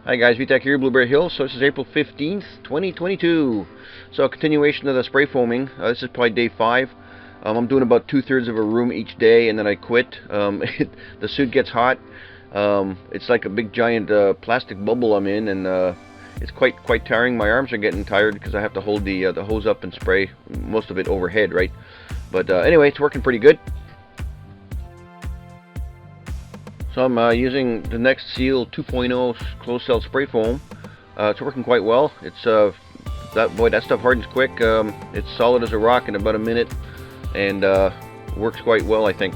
Hi guys, VTech here, Blueberry Hills. So this is April 15th, 2022. So a continuation of the spray foaming. This is probably day 5. I'm doing about 2/3 of a room each day and then I quit. The suit gets hot. It's like a big giant plastic bubble I'm in, and it's quite tiring. My arms are getting tired because I have to hold the hose up and spray most of it overhead, right? But anyway, it's working pretty good. So I'm using the Next Seal 2.0 closed cell spray foam. It's working quite well. It's that stuff hardens quick. It's solid as a rock in about a minute, and works quite well, I think.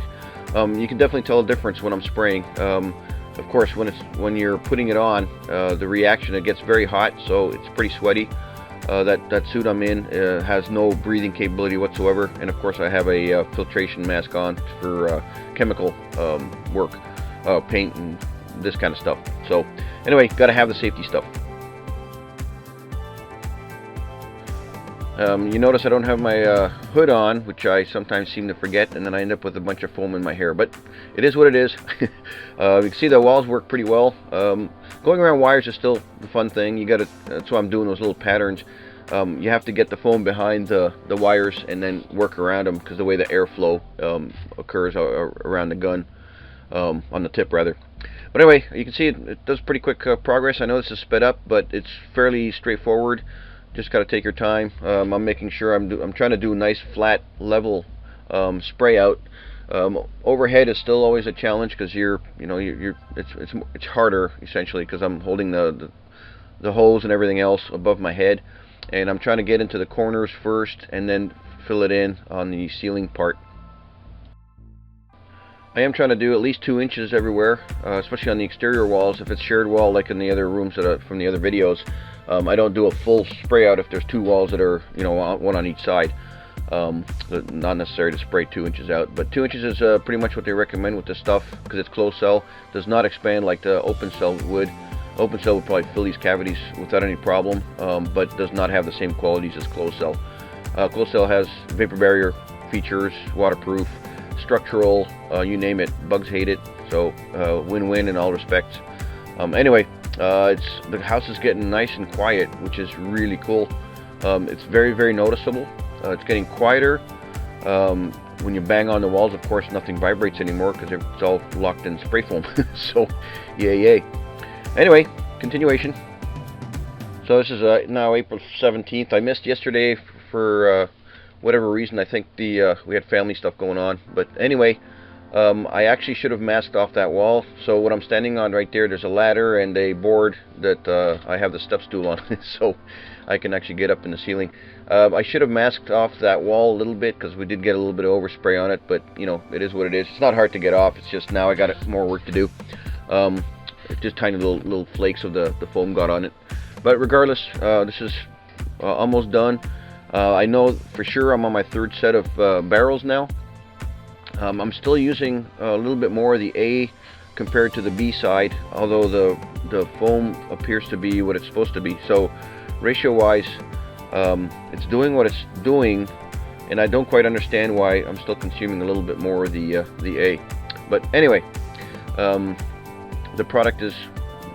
You can definitely tell a difference when I'm spraying. Of course, when you're putting it on, the reaction, it gets very hot, so it's pretty sweaty. That suit I'm in has no breathing capability whatsoever, and of course I have a filtration mask on for chemical work. Paint and this kind of stuff. So anyway, got to have the safety stuff. You notice I don't have my hood on, which I sometimes seem to forget, and then I end up with a bunch of foam in my hair, but it is what it is. You can see the walls work pretty well. Going around wires is still the fun thing. That's why I'm doing those little patterns. You have to get the foam behind the wires and then work around them, because the way the airflow occurs around the gun. On the tip rather. But anyway, you can see it does pretty quick progress. I know this is sped up, but it's fairly straightforward. Just got to take your time. I'm making sure I'm trying to do a nice flat level spray out. Overhead is still always a challenge because it's harder essentially because I'm holding the hose and everything else above my head, and I'm trying to get into the corners first and then fill it in on the ceiling part. I am trying to do at least 2 inches everywhere, especially on the exterior walls. If it's shared wall like in the other rooms from the other videos, I don't do a full spray out if there's 2 walls that are, one on each side. Not necessary to spray 2 inches out, but 2 inches is pretty much what they recommend with this stuff because it's closed cell. Does not expand like the open cell would. Open cell would probably fill these cavities without any problem, but does not have the same qualities as closed cell. Closed cell has vapor barrier features, waterproof, structural, you name it. Bugs hate it, so win-win in all respects. Anyway, the house is getting nice and quiet, which is really cool. It's very noticeable. It's getting quieter. When you bang on the walls, of course, nothing vibrates anymore because it's all locked in spray foam. So, yay. Anyway, continuation. So this is now April 17th. I missed yesterday for whatever reason. I think we had family stuff going on, but anyway, I actually should have masked off that wall. So what I'm standing on right there's a ladder and a board that I have the step stool on, so I can actually get up in the ceiling. I should have masked off that wall a little bit because we did get a little bit of overspray on it, but it is what it is. It's not hard to get off. It's just now I got more work to do. Just tiny little flakes of the foam got on it, but regardless, this is almost done. I know for sure I'm on my 3rd set of barrels now. I'm still using a little bit more of the A compared to the B side, although the foam appears to be what it's supposed to be. So ratio wise, it's doing what it's doing, and I don't quite understand why I'm still consuming a little bit more of the A. But anyway, the product is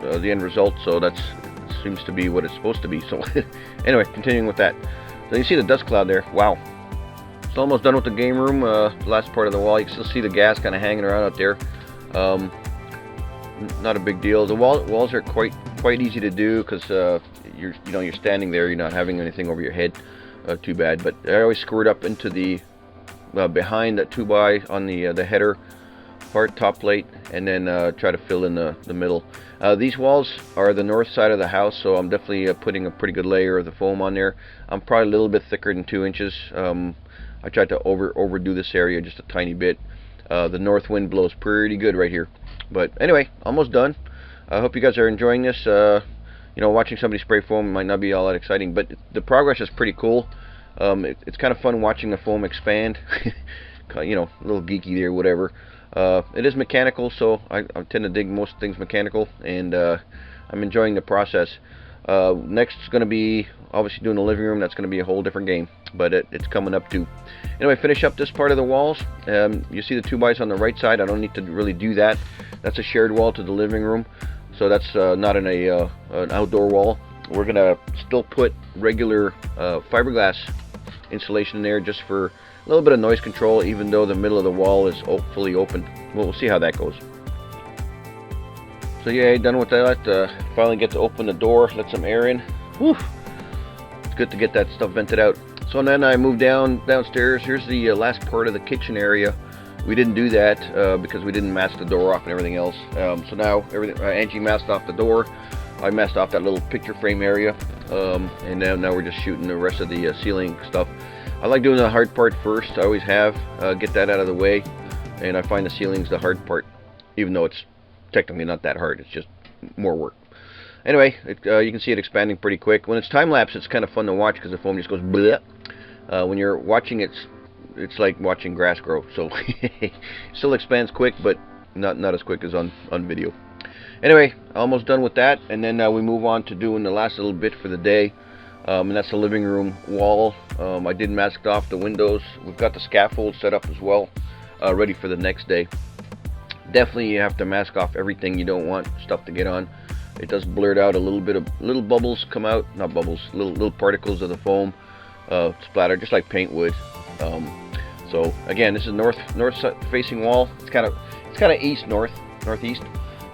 the end result, so that seems to be what it's supposed to be. So anyway, continuing with that. So you see the dust cloud there. Wow. It's almost done with the game room. The last part of the wall, you can still see the gas kind of hanging around out there. Not a big deal. The walls are quite easy to do because you're standing there. You're not having anything over your head too bad. But I always screw it up into the behind that 2x on the header part, top plate, and then try to fill in the middle. These walls are the north side of the house, so I'm definitely putting a pretty good layer of the foam on there. I'm probably a little bit thicker than 2 inches. I tried to overdo this area just a tiny bit. The north wind blows pretty good right here. But anyway, almost done. I hope you guys are enjoying this. Watching somebody spray foam might not be all that exciting, but the progress is pretty cool. It's kind of fun watching the foam expand. A little geeky there, whatever. It is mechanical, so I tend to dig most things mechanical, and I'm enjoying the process. Next is going to be obviously doing the living room. That's going to be a whole different game, but it's coming up too. Anyway, finish up this part of the walls. You see the 2x on the right side. I don't need to really do that. That's a shared wall to the living room, So that's not in an outdoor wall. We're gonna still put regular fiberglass insulation in there just for a little bit of noise control, even though the middle of the wall is fully open. We'll see how that goes. So yeah, done with that. Finally get to open the door, let some air in. Whew. It's good to get that stuff vented out. So then I moved downstairs. Here's the last part of the kitchen area. We didn't do that because we didn't mask the door off and everything else. So now Angie masked off the door. I masked off that little picture frame area, and now we're just shooting the rest of the ceiling stuff. I like doing the hard part first. I always have. Get that out of the way, and I find the ceiling's the hard part, even though it's technically not that hard. It's just more work. Anyway, you can see it expanding pretty quick. When it's time lapse, it's kind of fun to watch because the foam just goes bleh. When you're watching it's like watching grass grow. So it still expands quick, but not as quick as on video. Anyway, almost done with that, and then we move on to doing the last little bit for the day, and that's the living room wall. I did mask off the windows. We've got the scaffold set up as well, ready for the next day. Definitely you have to mask off everything. You don't want stuff to get on. It does blurt out a little bit of little bubbles come out, not bubbles, little particles of the foam splatter, just like paint would. So again, this is north facing wall. It's kind of northeast.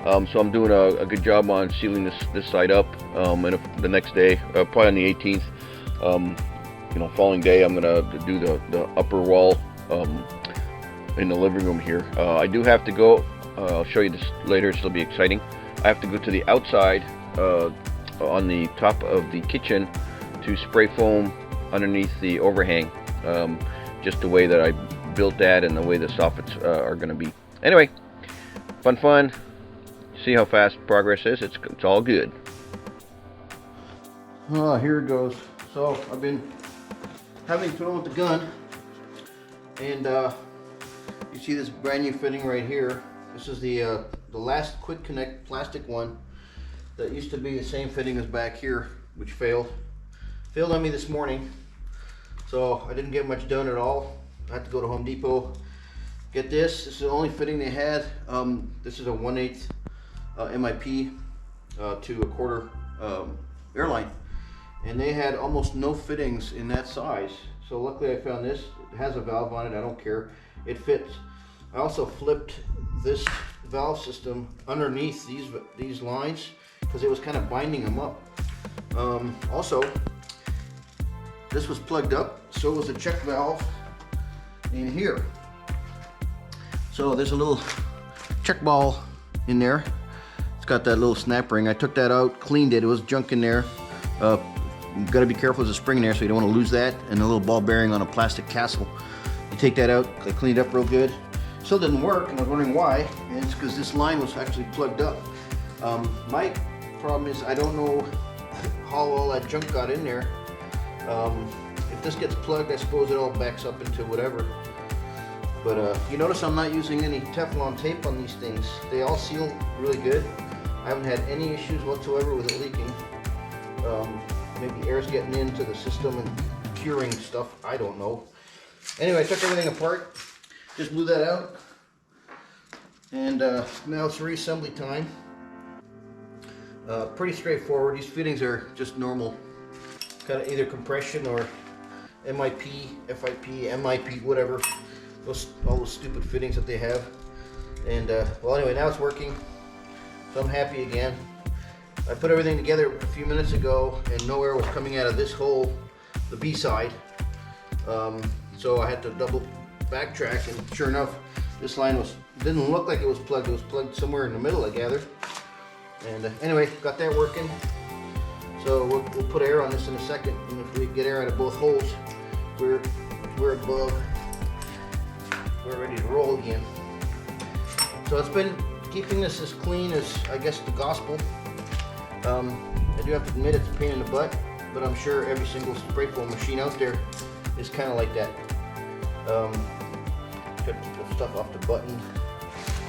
So I'm doing a good job on sealing this side up, and the next day, probably on the 18th, following day, I'm gonna do the upper wall in the living room here. I do have to go. I'll show you this later. This will be exciting. I have to go to the outside on the top of the kitchen to spray foam underneath the overhang. Just the way that I built that and the way the soffits are going to be. Anyway, fun. See how fast progress is. It's all good. Oh, here it goes. So I've been having fun with the gun, and you see this brand new fitting right here. This is the last quick connect plastic one that used to be the same fitting as back here, which failed on me this morning. So I didn't get much done at all. I had to go to Home Depot, get this. This is the only fitting they had. This is a 1/8 MIP to a quarter airline, and they had almost no fittings in that size. So luckily I found this. It has a valve on it. I don't care. It fits. I also flipped this valve system underneath these lines because it was kind of binding them up. Also, this was plugged up, so was the check valve in here. So there's a little check ball in there. It's got that little snap ring. I took that out, cleaned it. It was junk in there. You've got to be careful. There's a spring in there, so you don't want to lose that. And a little ball bearing on a plastic castle. You take that out. I cleaned it up real good. Still didn't work, and I was wondering why. And it's because this line was actually plugged up. My problem is I don't know how all that junk got in there. If this gets plugged, I suppose it all backs up into whatever. But you notice I'm not using any Teflon tape on these things. They all seal really good. I haven't had any issues whatsoever with it leaking. Maybe air's getting into the system and curing stuff. I don't know. Anyway, I took everything apart. Just blew that out. And now it's reassembly time. Pretty straightforward. These fittings are just normal. Kind of either compression or MIP, FIP, MIP, whatever. All those stupid fittings that they have. And well, anyway, now it's working. So I'm happy again. I put everything together a few minutes ago and no air was coming out of this hole, the B side. So I had to double backtrack, and sure enough, this line didn't look like it was plugged. It was plugged somewhere in the middle, I gathered. And anyway, got that working. So we'll put air on this in a second, and if we get air out of both holes, we're above. We're ready to roll again. So it's been keeping this as clean as, I guess, the gospel. I do have to admit it's a pain in the butt, but I'm sure every single spray foam machine out there is kind of like that. Cut the stuff off the button.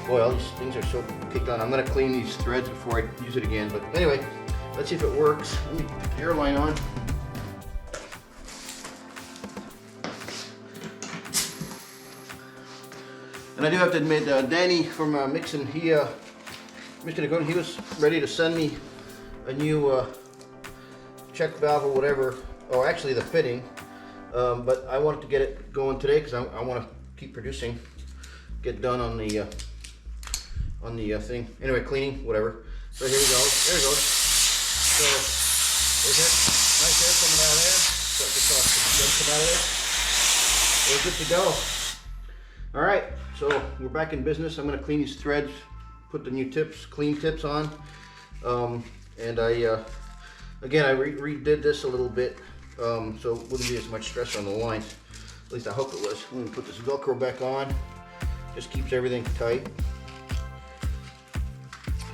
Boy, all these things are so kicked on. I'm going to clean these threads before I use it again. But anyway, let's see if it works. Let me put the airline on. And I do have to admit, Danny from Mixon, he just gonna go. He was ready to send me a new check valve or whatever, or actually the fitting. But I wanted to get it going today because I want to keep producing, get done on the thing. Anyway, cleaning, whatever. So here we go. There it goes. So there's it. Nice air coming out of there. Got this off the gun come out of there. We're good to go. All right, so we're back in business. I'm going to clean these threads, put the new tips, clean tips on, and I again redid this a little bit, so it wouldn't be as much stress on the lines. At least I hope it was. I'm going to put this Velcro back on. Just keeps everything tight,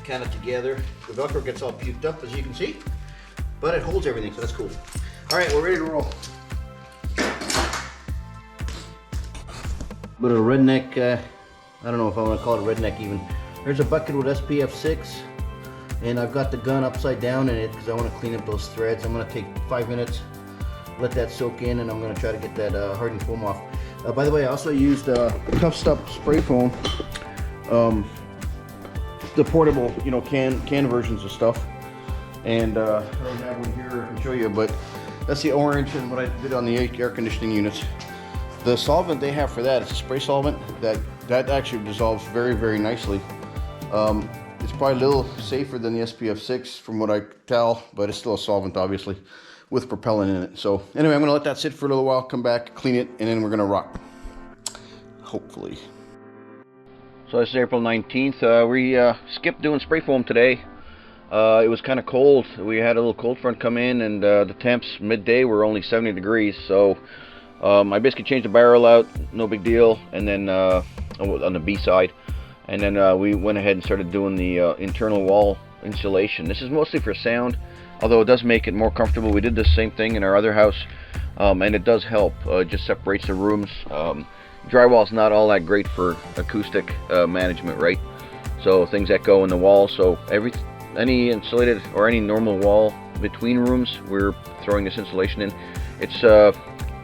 kind of together. The Velcro gets all puked up, as you can see, but it holds everything, so that's cool. All right, we're ready to roll. But a redneck, I don't know if I want to call it a redneck even. There's a bucket with SPF 6, and I've got the gun upside down in it because I want to clean up those threads. I'm going to take 5 minutes, let that soak in, and I'm going to try to get that hardened foam off. By the way, I also used Tough Stop spray foam, the portable, you know, can versions of stuff. And I don't have one here I can show you, but that's the orange and what I did on the air conditioning units. The solvent they have for that, it's a spray solvent that actually dissolves very, very nicely. It's probably a little safer than the SPF 6 from what I tell, but it's still a solvent, obviously, with propellant in it. So anyway, I'm gonna let that sit for a little while, come back, clean it, and then we're gonna rock, hopefully. So this is April 19th. We skipped doing spray foam today. It was kind of cold. We had a little cold front come in, and the temps midday were only 70 degrees. So I basically changed the barrel out, no big deal, and then on the B side, and then we went ahead and started doing the internal wall insulation. This is mostly for sound, although it does make it more comfortable. We did the same thing in our other house, and it does help. It just separates the rooms. Drywall is not all that great for acoustic management, right? So things echo in the wall. So any insulated or any normal wall between rooms, we're throwing this insulation in. It's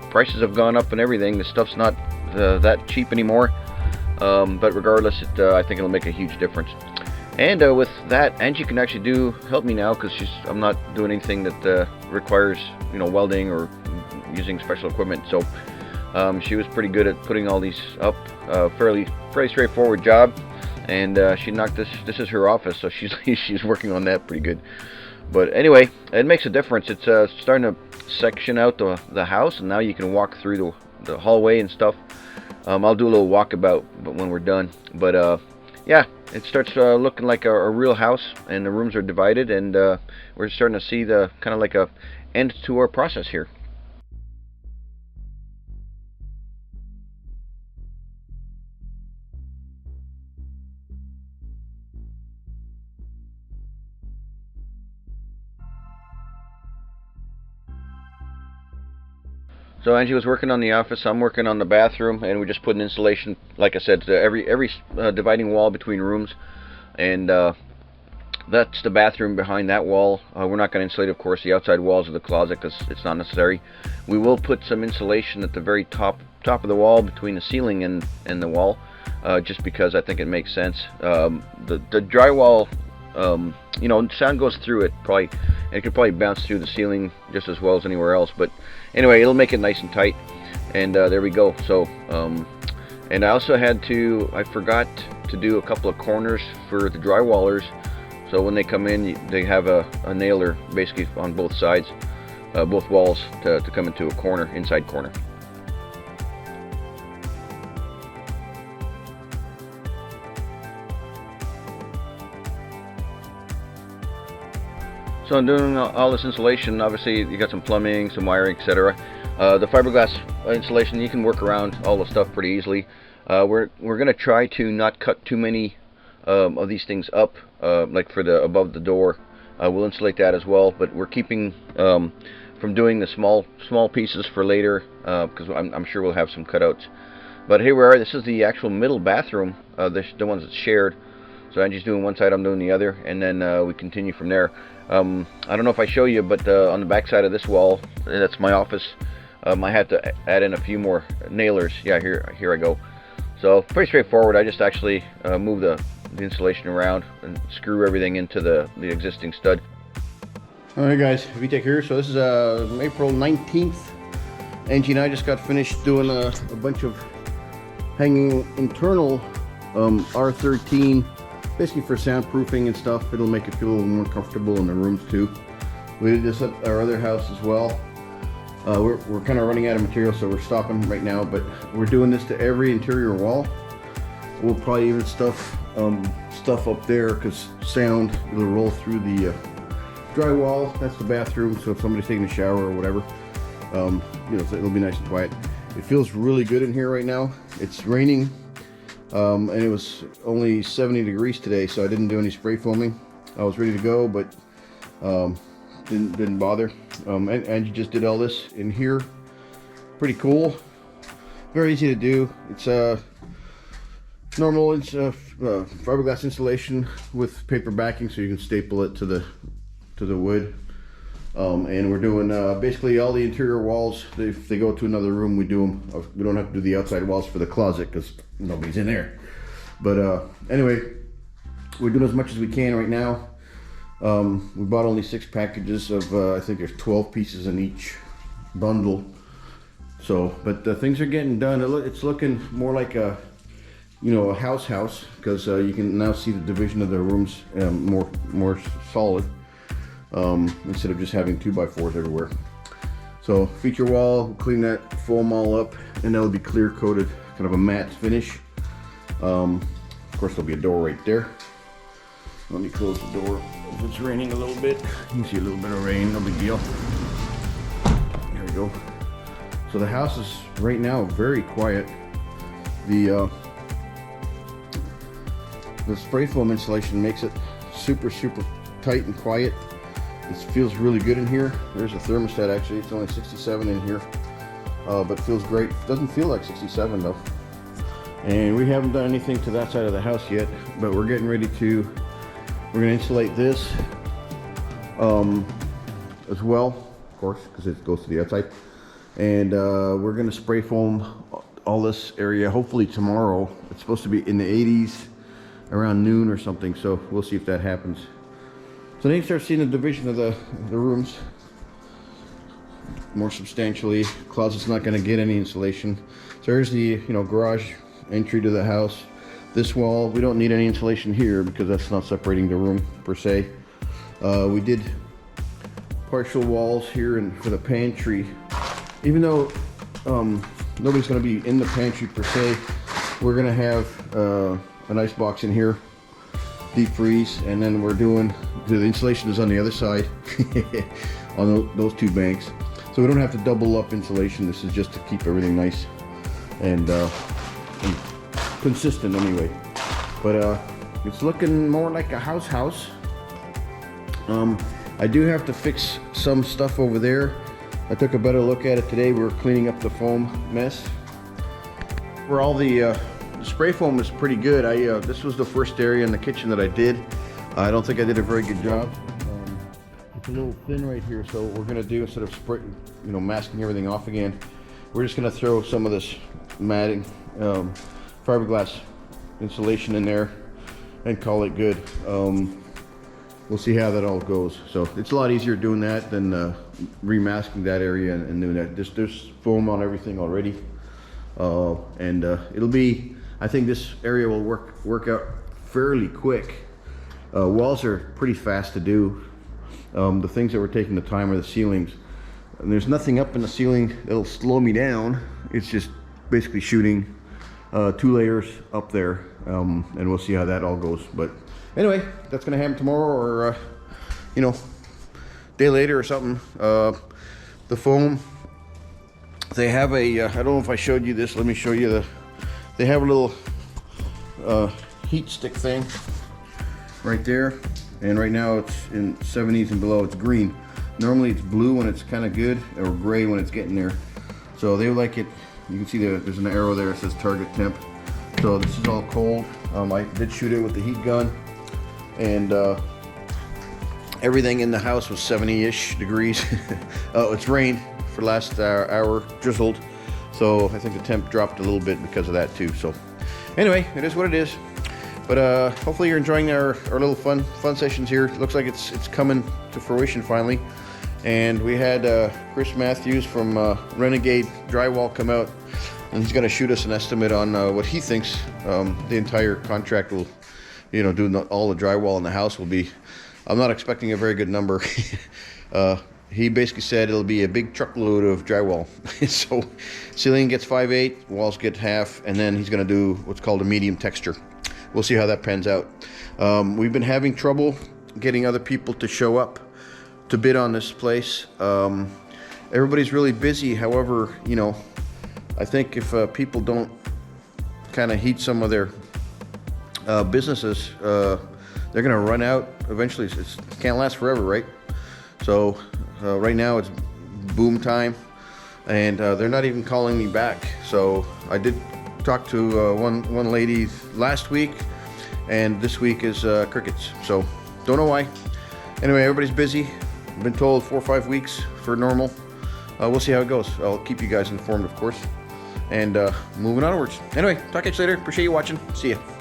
prices have gone up and everything. This stuff's not that cheap anymore, but regardless, I think it'll make a huge difference. And with that, Angie can actually help me now because I'm not doing anything that requires, you know, welding or using special equipment. So she was pretty good at putting all these up. Fairly straightforward job, and she knocked this. This is her office, so she's working on that pretty good. But anyway, it makes a difference. It's starting to section out the house, and now you can walk through the hallway and stuff. I'll do a little walkabout when we're done. But yeah, it starts looking like a real house, and the rooms are divided, and we're starting to see the kind of like a end to our process here. So Angie was working on the office, I'm working on the bathroom, and we just put an insulation, like I said, to every dividing wall between rooms, and that's the bathroom behind that wall. We're not going to insulate, of course, the outside walls of the closet because it's not necessary. We will put some insulation at the very top of the wall between the ceiling and the wall, just because I think it makes sense. The drywall, you know, sound goes through it probably, and it could probably bounce through the ceiling just as well as anywhere else, but anyway, it'll make it nice and tight, and there we go. So and I also I forgot to do a couple of corners for the drywallers, so when they come in they have a nailer basically on both sides, both walls, to come into a corner, inside corner. So I'm doing all this insulation. Obviously you got some plumbing, some wiring, etc. The fiberglass insulation, you can work around all the stuff pretty easily. We're going to try to not cut too many of these things up, like for the above the door. We'll insulate that as well, but we're keeping from doing the small pieces for later, because I'm sure we'll have some cutouts. But here we are. This is the actual middle bathroom, the ones that's shared. So Angie's doing one side, I'm doing the other, and then we continue from there. I don't know if I show you, but on the back side of this wall, that's my office. I had to add in a few more nailers. Yeah, here I go. So pretty straightforward. I just actually moved the insulation around and screw everything into the existing stud. Alright guys, VTech here. So this is April 19th. Angie and I just got finished doing a bunch of hanging internal R13, basically for soundproofing and stuff. It'll make it feel a little more comfortable in the rooms too. We did this at our other house as well. We're kind of running out of material, so we're stopping right now, but we're doing this to every interior wall. We'll probably even stuff up there, because sound will roll through the drywall. That's the bathroom, so if somebody's taking a shower or whatever, you know, so it'll be nice and quiet. It feels really good in here right now. It's raining, and it was only 70 degrees today, so I didn't do any spray foaming. I was ready to go, but didn't bother. And you just did all this in here. Pretty cool. Very easy to do. It's normal. It's fiberglass insulation with paper backing, so you can staple it to the wood. And we're doing basically all the interior walls. If they go to another room, we do them. We don't have to do the outside walls for the closet because nobody's in there. But anyway, we're doing as much as we can right now. We bought only 6 packages of I think there's 12 pieces in each bundle. So, but things are getting done. It's looking more like a, you know, a house, because you can now see the division of the rooms more solid, instead of just having 2x4s everywhere. So feature wall, we'll clean that foam all up, and that'll be clear coated, kind of a matte finish. Of course there'll be a door right there. Let me close the door. If it's raining a little bit, you can see a little bit of rain, no big deal. There we go. So the house is right now very quiet. The spray foam insulation makes it super tight and quiet. It feels really good in here. There's a thermostat actually. It's only 67 in here, but feels great. Doesn't feel like 67 though. And we haven't done anything to that side of the house yet, but we're getting ready to. We're going to insulate this as well, of course, because it goes to the outside. And we're going to spray foam all this area hopefully tomorrow. It's supposed to be in the 80s around noon or something, so we'll see if that happens. So then you start seeing the division of the rooms more substantially. Closet's not going to get any insulation. So here's the garage entry to the house. This wall, we don't need any insulation here because that's not separating the room per se. We did partial walls here and for the pantry. Even though nobody's going to be in the pantry per se, we're going to have an ice box in here, deep freeze, and then we're doing the insulation is on the other side on those 2 banks. So we don't have to double up insulation. This is just to keep everything nice and consistent anyway. But it's looking more like a house. I do have to fix some stuff over there. I took a better look at it today. We were cleaning up the foam mess. For all the spray foam is pretty good. This was the first area in the kitchen that I did. I don't think I did a very good job. It's a little thin right here, so what we're gonna do, instead of masking everything off again, we're just gonna throw some of this matting, fiberglass insulation in there and call it good. We'll see how that all goes. So it's a lot easier doing that than remasking that area and doing that. There's foam on everything already, and it'll be. I think this area will work out fairly quick. Walls are pretty fast to do. The things that were taking the time are the ceilings. And there's nothing up in the ceiling that'll slow me down. It's just basically shooting 2 layers up there, and we'll see how that all goes. But anyway, that's gonna happen tomorrow, or day later or something. The foam, they have a I don't know if I showed you this. Let me show you they have a little heat stick thing right there, and right now it's in 70s and below. It's green. Normally it's blue when it's kind of good, or gray when it's getting there. So they like it. You can see there's an arrow there that says target temp. So this is all cold. I did shoot it with the heat gun, and everything in the house was 70-ish degrees. Oh, it's rained for the last hour, drizzled. So I think the temp dropped a little bit because of that too. So anyway, it is what it is. But hopefully you're enjoying our little fun sessions here. Looks like it's coming to fruition finally. And we had Chris Matthews from Renegade Drywall come out, and he's going to shoot us an estimate on what he thinks the entire contract will, doing all the drywall in the house will be. I'm not expecting a very good number. He basically said it'll be a big truckload of drywall. So ceiling gets 5/8, walls get half, and then he's going to do what's called a medium texture. We'll see how that pans out. We've been having trouble getting other people to show up to bid on this place. Everybody's really busy. However, I think if people don't kind of heat some of their businesses, they're going to run out eventually. It can't last forever, right? So right now it's boom time, and they're not even calling me back. So I did talk to one lady last week, and this week is crickets. So don't know why. Anyway, everybody's busy. I've been told 4 or 5 weeks for normal. We'll see how it goes. I'll keep you guys informed, of course. And moving onwards. Anyway, talk to you later. Appreciate you watching. See ya.